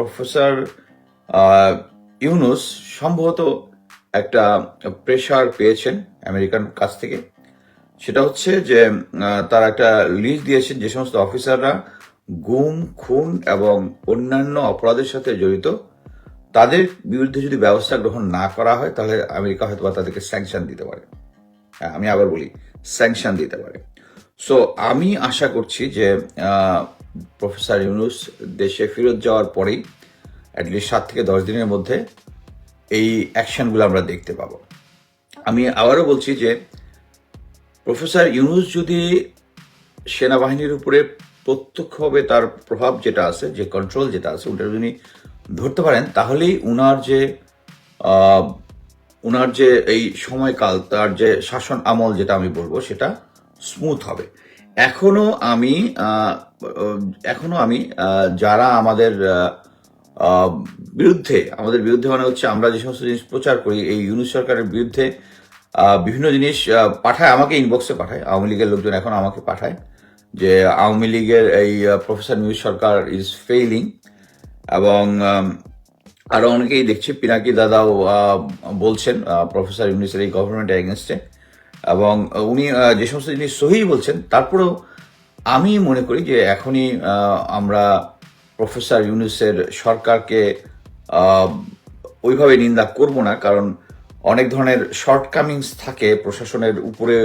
Professor Yunus সম্ভবত একটা pressure পেয়েছেন আমেরিকান কাছ থেকে। সেটা হচ্ছে যে তারা একটা লিস্ট দিয়েছেন যে সমস্ত অফিসাররা গুম, খুন এবং অন্যান্য অপরাধের সাথে জড়িত, তাদের বিরুদ্ধে যদি ব্যবস্থা গ্রহণ না করা হয় তাহলে আমেরিকা হয়তো তাদেরকে স্যাংশন দিতে পারে। আমি আবার বলি, স্যাংশন দিতে পারে। সো আমি আশা করছি যে প্রফেসর ইউনুস দেশে ফেরত যাওয়ার পরেই অ্যাটলিস্ট 7 থেকে 10 দিনের মধ্যে এই অ্যাকশনগুলো আমরা দেখতে পাবো। আমি আবারও বলছি যে প্রফেসর ইউনুস যদি সেনাবাহিনীর উপরে প্রত্যক্ষভাবে তার প্রভাব যেটা আছে, যে কন্ট্রোল যেটা আছে, ওটা যদি ধরতে পারেন তাহলেই উনার যে এই সময়কাল, তার যে শাসন আমল যেটা আমি বলবো, সেটা স্মুথ হবে। এখনো আমি যারা আমাদের বিরুদ্ধে মানে হচ্ছে আমরা যে সমস্ত জিনিস প্রচার করি এই ইউনুস সরকারের বিরুদ্ধে, বিভিন্ন জিনিস পাঠায়, আমাকে ইনবক্সে পাঠায়, আওয়ামী লীগের লোকজন এখন আমাকে পাঠায় যে আওয়ামী লীগের এই professor Yunus Sarkar is failing. এবং আরো অনেকেই দেখছি, পিনাকি দাদাও বলছেন প্রফেসর ইউনুসের এই গভর্নমেন্টের এগেনস্টে, এবং উনি যে সমস্ত জিনিস সহি বলছেন। তারপরেও আমি মনে করি যে এখনই আমরা প্রফেসর ইউনুসের সরকারকে ওইভাবে নিন্দা করব না, কারণ অনেক ধরনের শর্টকামিংস থাকে প্রশাসনের উপরে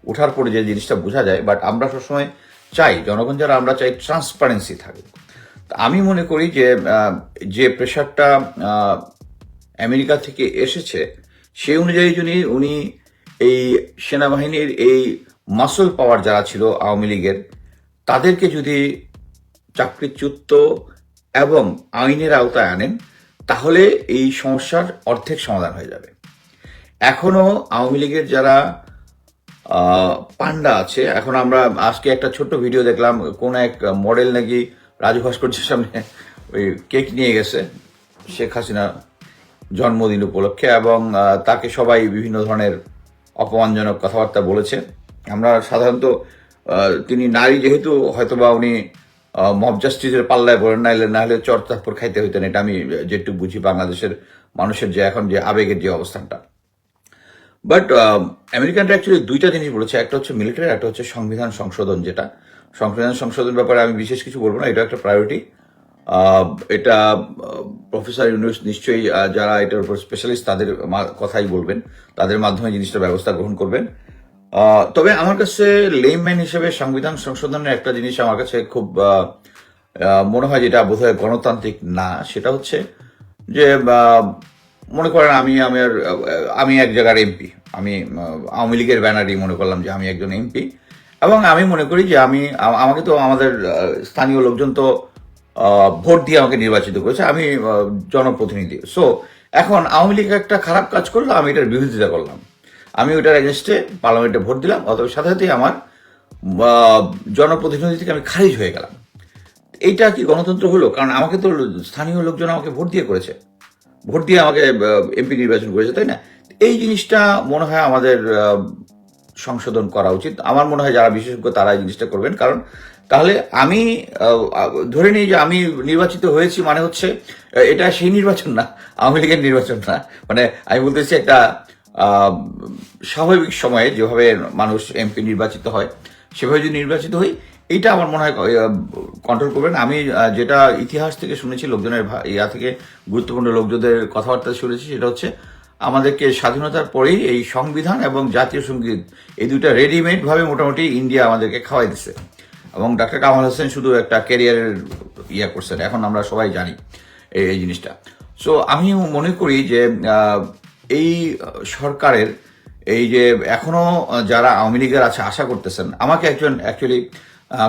ওঠার পরে যে জিনিসটা বোঝা যায়। বাট আমরা সবসময় চাই, জনগণ যারা আমরা চাই ট্রান্সপারেন্সি থাকুক। আমি মনে করি যে প্রেশারটা আমেরিকা থেকে এসেছে সেই অনুযায়ী যদি উনি এই সেনাবাহিনীর এই মাসল পাওয়ার যারা ছিল আওয়ামী লীগের, তাদেরকে যদি চাকরিচ্যুত এবং আইনের আওতায় আনেন তাহলে এই সমস্যার অর্ধেক সমাধান হয়ে যাবে। এখনো আওয়ামী লীগের যারা পান্ডা আছে, এখন আমরা আজকে একটা ছোট্ট ভিডিও দেখলাম, কোন এক মডেল নাকি রাজু ভাস্কর্যের সামনে ওই কেক নিয়ে গেছে শেখ হাসিনা জন্মদিন উপলক্ষে, এবং তাকে সবাই বিভিন্ন ধরনের অপমানজনক কথাবার্তা বলেছে। আমরা সাধারণত তিনি নারী যেহেতু হয়তোবা উনি মব জাস্টিসের পাল্লায় পড়েন, না হলে চর চাপ্পর খাইতে হইতেন, এটা আমি যেটুকু বুঝি বাংলাদেশের মানুষের যে এখন যে আবেগের যে অবস্থানটা। বাট আমেরিকানরা অ্যাকচুয়ালি দুইটা জিনিস বলেছে, একটা হচ্ছে মিলিটারি, একটা হচ্ছে সংবিধান সংশোধন। যেটা সংবিধান সংশোধন ব্যাপারে আমি বিশেষ কিছু বলবো না, এটা একটা প্রায়োরিটি। এটা প্রফেসর ইউনুস নিশ্চয়ই যারা এটার উপর স্পেশালিস্ট তাদের কথাই বলবেন, তাদের মাধ্যমে জিনিসটা ব্যবস্থা গ্রহণ করবেন। তবে আমার কাছে লেমম্যান হিসেবে সংবিধান সংশোধনের একটা জিনিস আমার কাছে খুব মনে হয়, যেটা বোধহয় গণতান্ত্রিক না। সেটা হচ্ছে যে মনে করেন আমি এক জায়গার এমপি, আমি আওয়ামী লীগের ব্যানারই মনে করলাম যে আমি একজন এমপি, এবং আমি মনে করি যে আমাকে তো আমাদের স্থানীয় লোকজন তো ভোট দিয়ে আমাকে নির্বাচিত করেছে, আমি জনপ্রতিনিধি। সো এখন আওয়ামী লীগ একটা খারাপ কাজ করলো, আমি এটার বিরোধিতা করলাম, আমি ওইটার এগেনস্টে পার্লামেন্টে ভোট দিলাম, অথবা সাথে সাথেই আমার জনপ্রতিনিধি থেকে আমি খারিজ হয়ে গেলাম। এইটা কি গণতন্ত্র হলো? কারণ আমাকে তো স্থানীয় লোকজন আমাকে ভোট দিয়ে আমাকে এমপি নির্বাচন করেছে, তাই না? এই জিনিসটা মনে হয় আমাদের সংশোধন করা উচিত। আমার মনে হয় যারা বিশেষজ্ঞ তারা এই জিনিসটা করবেন, কারণ তাহলে আমি ধরে নিই যে আমি নির্বাচিত হয়েছি, মানে হচ্ছে এটা সেই নির্বাচন না, আওয়ামী লীগের নির্বাচন না। মানে আমি বলতেছি একটা স্বাভাবিক সময়ে যেভাবে মানুষ এমপি নির্বাচিত হয় সেভাবে যদি নির্বাচিত হই, এইটা আমার মনে হয় কন্ট্রোল করবেন। আমি যেটা ইতিহাস থেকে শুনেছি, লোকজনের থেকে গুরুত্বপূর্ণ লোকজনের কথাবার্তা শুনেছি, সেটা হচ্ছে আমাদেরকে স্বাধীনতার পরেই এই সংবিধান এবং জাতীয় সঙ্গীত এই দুইটা রেডিমেড ভাবে মোটামুটি ইন্ডিয়া আমাদেরকে খাওয়াই দিচ্ছে, এবং ডক্টর কামাল হোসেন শুধু একটা ক্যারিয়ারের করছেন, এখন আমরা সবাই জানি এই জিনিসটা। সো আমি মনে করি যে এই সরকারের এই যে এখনো যারা আওয়ামী লীগের আছে আশা করতেছেন, আমাকে একজন অ্যাকচুয়ালি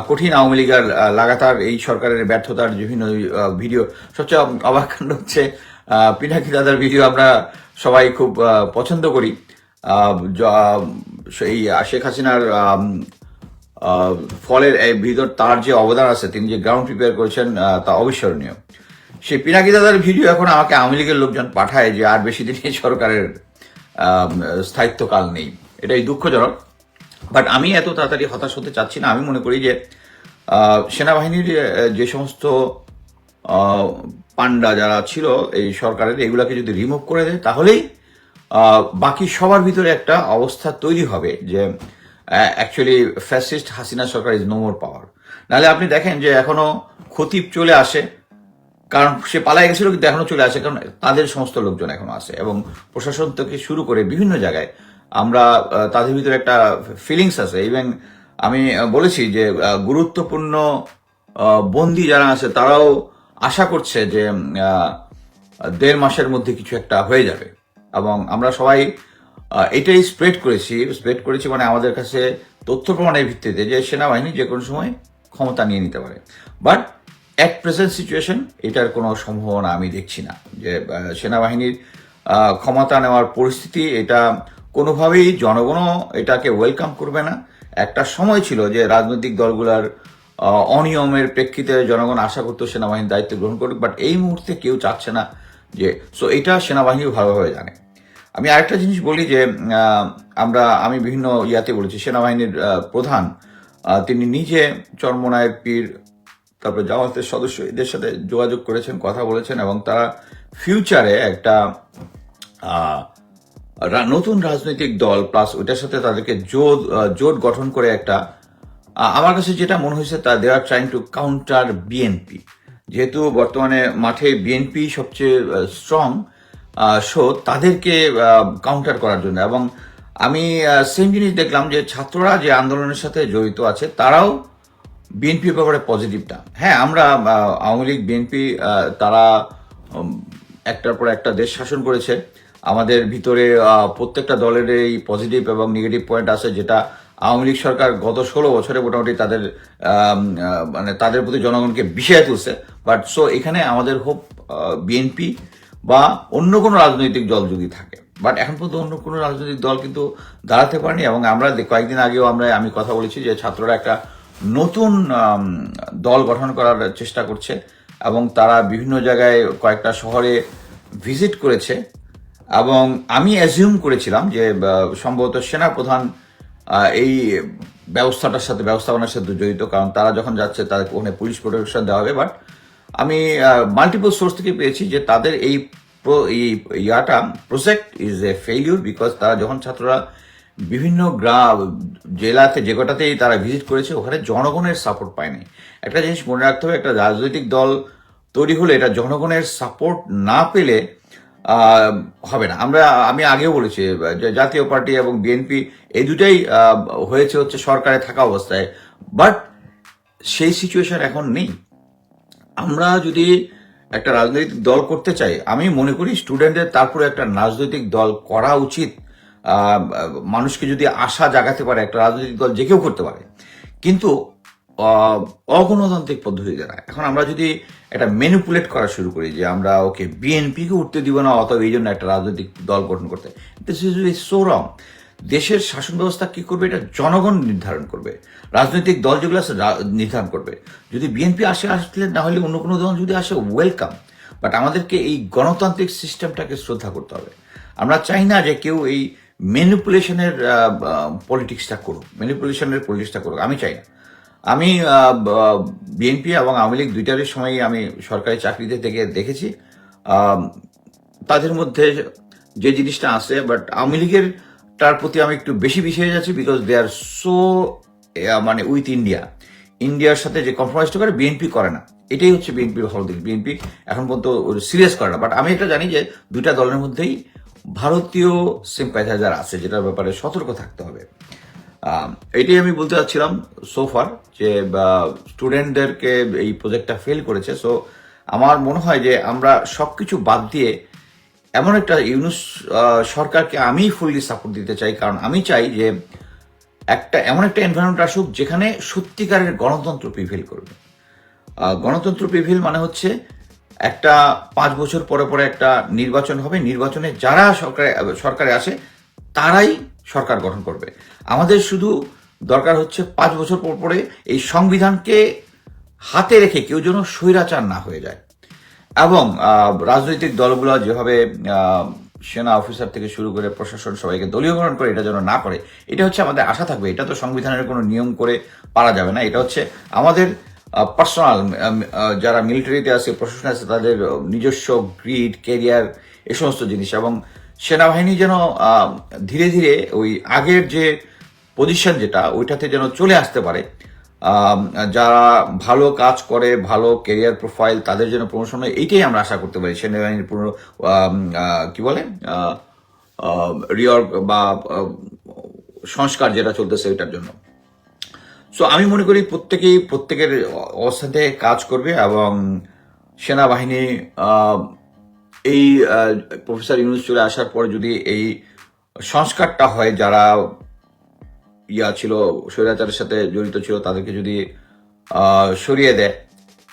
কঠিন আওয়ামী লীগের লাগাতার এই সরকারের ব্যর্থতার বিভিন্ন ভিডিও, সবচেয়ে অবাক কাণ্ড হচ্ছে পিনাকি দাদার ভিডিও আমরা সবাই খুব পছন্দ করি। এই শেখ হাসিনার ফলের ভিতর তার যে অবদান আছে, তিনি যে গ্রাউন্ড প্রিপেয়ার করেছেন, তা অবিস্মরণীয়। সেই পিনাকি দাদার ভিডিও এখন আমাকে আওয়ামী লীগের লোকজন পাঠায় যে আর বেশি দিন এই সরকারের স্থায়িত্বকাল নেই। এটাই দুঃখজনক। বাট আমি এত তাড়াতাড়ি হতাশ হতে চাচ্ছি না। আমি মনে করি যে সেনাবাহিনীর যে সমস্ত পান্ডা যারা ছিল এই সরকারের, এগুলাকে যদি রিমুভ করে দেয় তাহলেই বাকি সবার ভিতরে একটা অবস্থা তৈরি হবে যে অ্যাকচুয়ালি ফ্যাসিস্ট হাসিনা সরকার ইজ নো মোর পাওয়ার। নাহলে আপনি দেখেন যে এখনো খতিব চলে আসে, কারণ সে পালায় গেছিল কিন্তু এখনো চলে আসে, কারণ তাদের সমস্ত লোকজন এখনো আছে এবং প্রশাসন থেকে শুরু করে বিভিন্ন জায়গায় আমরা তাদের ভিতরে একটা ফিলিংস আছে। ইভেন আমি বলেছি যে গুরুত্বপূর্ণ বন্দী যারা আছে তারাও আশা করছে যে 1.5 মাসের মধ্যে কিছু একটা হয়ে যাবে। এবং আমরা সবাই এটাই স্প্রেড করেছি মানে আমাদের কাছে তথ্য প্রমাণের ভিত্তিতে যে সেনাবাহিনী যে কোনো সময় ক্ষমতা নিয়ে নিতে পারে। বাট অ্যাট প্রেজেন্ট সিচুয়েশন এটার কোনো সম্ভাবনা আমি দেখছি না যে সেনাবাহিনীর ক্ষমতা নেওয়ার পরিস্থিতি, এটা কোনোভাবেই জনগণও এটাকে ওয়েলকাম করবে না। একটা সময় ছিল যে রাজনৈতিক দলগুলোর অনিয়মের প্রেক্ষিতে জনগণ আশা করতো সেনাবাহিনীর দায়িত্ব গ্রহণ করুক, বাট এই মুহূর্তে কেউ চাচ্ছে না যে, সো এটা সেনাবাহিনীও ভালোভাবে জানে। আমি আরেকটা জিনিস বলি যে আমি বিভিন্ন ইয়াতে বলেছি, সেনাবাহিনীর প্রধান তিনি নিজে চরমোনাইয়ের পীর, তারপরে জামাতের সদস্য এদের সাথে যোগাযোগ করেছেন, কথা বলেছেন এবং তারা ফিউচারে একটা নতুন রাজনৈতিক দল প্লাস ওইটার সাথে তাদেরকে জোট গঠন করে একটা, আমার কাছে যেটা মনে হয়েছে তা they are trying to counter BNP. যেহেতু বর্তমানে মাঠে বিএনপি সবচেয়ে স্ট্রং, সো তাদেরকে কাউন্টার করার জন্য। এবং আমি সেম জিনিস দেখলাম যে ছাত্ররা যে আন্দোলনের সাথে জড়িত আছে তারাও বিএনপির ব্যাপারে পজিটিভ না। হ্যাঁ, আমরা আওয়ামী লীগ বিএনপি তারা একটার পর একটা দেশ শাসন করেছে, আমাদের ভিতরে প্রত্যেকটা দলের এই পজিটিভ এবং নেগেটিভ পয়েন্ট আছে, যেটা আওয়ামী লীগ সরকার গত 16 বছরে মোটামুটি তাদের মানে তাদের প্রতি জনগণকে বিষয় তুলছে। বাট সো এখানে আমাদের হোপ বিএনপি বা অন্য কোনো রাজনৈতিক দল যদি থাকে, বাট এখন পর্যন্ত অন্য কোনো রাজনৈতিক দল কিন্তু দাঁড়াতে পারেনি। এবং আমরা কয়েকদিন আগেও আমি কথা বলেছি যে ছাত্ররা একটা নতুন দল গঠন করার চেষ্টা করছে এবং তারা বিভিন্ন জায়গায় কয়েকটা শহরে ভিজিট করেছে। এবং আমি অ্যাজিউম করেছিলাম যে সম্ভবত সেনাপ্রধান এই ব্যবস্থাপনার সাথে জড়িত, কারণ তারা যখন যাচ্ছে তাদেরকে ওখানে পুলিশ প্রোটেকশন দেওয়া হবে। বাট আমি মাল্টিপল সোর্স থেকে পেয়েছি যে তাদের এই project is a failure, because তারা যখন ছাত্ররা বিভিন্ন জেলাতে যে কটাতেই তারা ভিজিট করেছে ওখানে জনগণের সাপোর্ট পায়নি। একটা জিনিস মনে রাখতে হবে, একটা রাজনৈতিক দল তৈরি হলে এটা জনগণের সাপোর্ট না পেলে হবে না। আমি আগেও বলেছি যে জাতীয় পার্টি এবং বিএনপি এই দুটাই হয়েছে হচ্ছে সরকারে থাকা অবস্থায়, বাট সেই সিচুয়েশন এখন নেই। আমরা যদি একটা রাজনৈতিক দল করতে চাই, আমি মনে করি স্টুডেন্টদের তারপরে একটা রাজনৈতিক দল করা উচিত। মানুষকে যদি আশা জাগাতে পারে একটা রাজনৈতিক দল, যে কেউ করতে পারে, কিন্তু অগণতান্ত্রিক পদ্ধতিতে না। এখন আমরা যদি একটা ম্যানিপুলেট করা শুরু করি যে আমরা ওকে বিএনপিকে উঠতে দিব না, অথবা এই জন্য একটা রাজনৈতিক দল গঠন করতে, দিস ইজ সো রং। দেশের শাসন ব্যবস্থা কি করবে এটা জনগণ নির্ধারণ করবে, রাজনৈতিক দল যেগুলো আছে নির্ধারণ করবে। যদি বিএনপি আসলে না হলে অন্য কোনো দল যদি আসে ওয়েলকাম, বাট আমাদেরকে এই গণতান্ত্রিক সিস্টেমটাকে শ্রদ্ধা করতে হবে। আমরা চাই না যে কেউ এই ম্যানিপুলেশনের পলিটিক্সটা করুক, আমি চাই না। আমি বিএনপি এবং আওয়ামী লীগ দুইটারই সময় আমি সরকারি চাকরিতে থেকে দেখেছি, তাদের মধ্যে যে জিনিসটা আছে, বাট আওয়ামী লীগের তার প্রতি আমি একটু বেশি হয়ে যাচ্ছি, বিকজ দে আর সো মানে উইথ ইন্ডিয়ার সাথে যে কম্প্রোমাইজটা করে বিএনপি করে না। এটাই হচ্ছে বিএনপির ভালো দিক, বিএনপি এখন পর্যন্ত সিরিয়াস করে না। বাট আমি এটা জানি যে দুইটা দলের মধ্যেই ভারতীয় সিম্প্যাথাইজার আছে, যেটার ব্যাপারে সতর্ক থাকতে হবে। এটাই আমি বলতে চাচ্ছিলাম সোফার, যে স্টুডেন্টদেরকে এই প্রজেক্টটা ফেল করেছে। সো আমার মনে হয় যে আমরা সবকিছু বাদ দিয়ে এমন একটা ইউনুস সরকারকে আমি ফুললি সাপোর্ট দিতে চাই, কারণ আমি চাই যে এমন একটা এনভায়রনমেন্ট আসুক যেখানে সত্যিকারের গণতন্ত্র প্রিভেল করবে। গণতন্ত্র প্রিভেল মানে হচ্ছে একটা 5 বছর পরে একটা নির্বাচন হবে, নির্বাচনে যারা সরকারে আসে তারাই সরকার গঠন করবে। আমাদের শুধু দরকার হচ্ছে 5 বছর পরে এই সংবিধানকে হাতে রেখে কেউ যেন স্বৈরাচার না হয়ে যায়। এবং রাজনৈতিক দলগুলো যেভাবে সেনা অফিসার থেকে শুরু করে প্রশাসন সবাইকে দলীয়করণ করে এটা যেন না করে, এটা হচ্ছে আমাদের আশা থাকবে। এটা তো সংবিধানের কোনো নিয়ম করে পারা যাবে না, এটা হচ্ছে আমাদের পার্সোনাল, যারা মিলিটারিতে আছে, প্রশাসনে আছে, তাদের নিজস্ব গ্রিড, ক্যারিয়ার, এই সমস্ত জিনিস, এবং সেনাবাহিনী যেন ধীরে ধীরে ওই আগের যে পজিশন যেটা ওইটাতে যেন চলে আসতে পারে। আম, যারা ভালো কাজ করে, ভালো ক্যারিয়ার প্রোফাইল, তাদের জন্য প্রমোশন হয়, এইটাই আমরা আশা করতে পারি সেনাবাহিনীর কি বলে রিঅর্গ বা সংস্কার যেটা চলতেছে ওইটার জন্য। সো আমি মনে করি প্রত্যেকের অবস্থান থেকে কাজ করবে, এবং সেনাবাহিনী এই প্রফেসর ইউনূস চলে আসার পর যদি এই সংস্কারটা হয়, যারা ছিল স্বৈরাচারের সাথে জড়িত ছিল, তাদেরকে যদি সরিয়ে দেয়,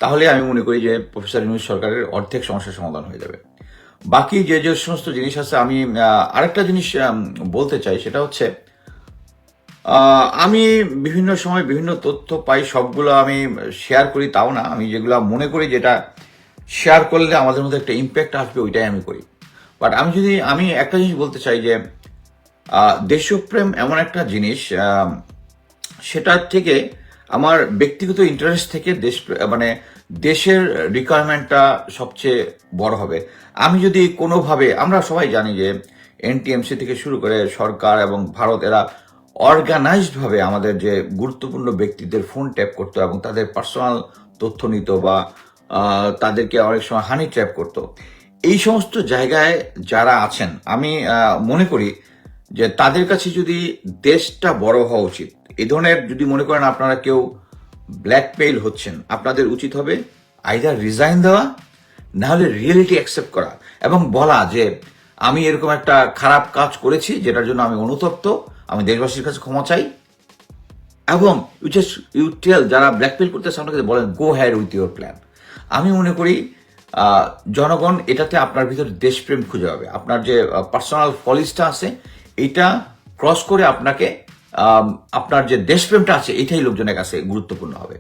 তাহলে আমি মনে করি যে প্রফেসর ইউনূস সরকারের অর্ধেক সমস্যার সমাধান হয়ে যাবে। বাকি যে যে সমস্ত জিনিস আছে, আমি আরেকটা জিনিস বলতে চাই, সেটা হচ্ছে আমি বিভিন্ন সময় বিভিন্ন তথ্য পাই, সবগুলো আমি শেয়ার করি তাও না, আমি যেগুলো মনে করি যেটা শেয়ার করলে আমাদের মধ্যে একটা ইম্প্যাক্ট আসবে ওইটাই আমি করি। বাট আমি একটা জিনিস বলতে চাই যে দেশপ্রেম এমন একটা জিনিস, সেটার থেকে আমার ব্যক্তিগত ইন্টারেস্ট থেকে মানে দেশের রিকোয়ারমেন্টটা সবচেয়ে বড় হবে। আমি যদি কোনোভাবে, আমরা সবাই জানি যে এনটিএমসি থেকে শুরু করে সরকার এবং ভারত, এরা অর্গানাইজড ভাবে আমাদের যে গুরুত্বপূর্ণ ব্যক্তিদের ফোন ট্যাপ করতো এবং তাদের পার্সোনাল তথ্য নিত, বা তাদেরকে অনেক সময় হানি ট্র্যাপ করতো। এই সমস্ত জায়গায় যারা আছেন, আমি মনে করি যে তাদের কাছে যদি দেশটা বড় হওয়া উচিত। এই ধরনের যদি মনে করেন আপনারা কেউ ব্ল্যাকমেইল হচ্ছেন, আপনাদের উচিত হবে আইদার রিজাইন দেওয়া, না হলে রিয়েলিটি অ্যাকসেপ্ট করা এবং বলা যে আমি এরকম একটা খারাপ কাজ করেছি যেটার জন্য আমি অনুতপ্ত, আমি দেশবাসীর কাছে ক্ষমা চাই। এবং ইউ টেল, যারা ব্ল্যাকমেইল করতেছে আপনাকে বলেন গো হ্যাড উইথ ইউর প্ল্যান। আমি মনে করি জনগণ এটাতে আপনার ভিতরে দেশপ্রেম খুঁজে পাবে। আপনার যে পার্সোনাল পলিসটা আছে, এটা ক্রস করে আপনাকে আপনার যে দেশপ্রেমটা আছে, এটাই লোকজনের কাছে গুরুত্বপূর্ণ হবে।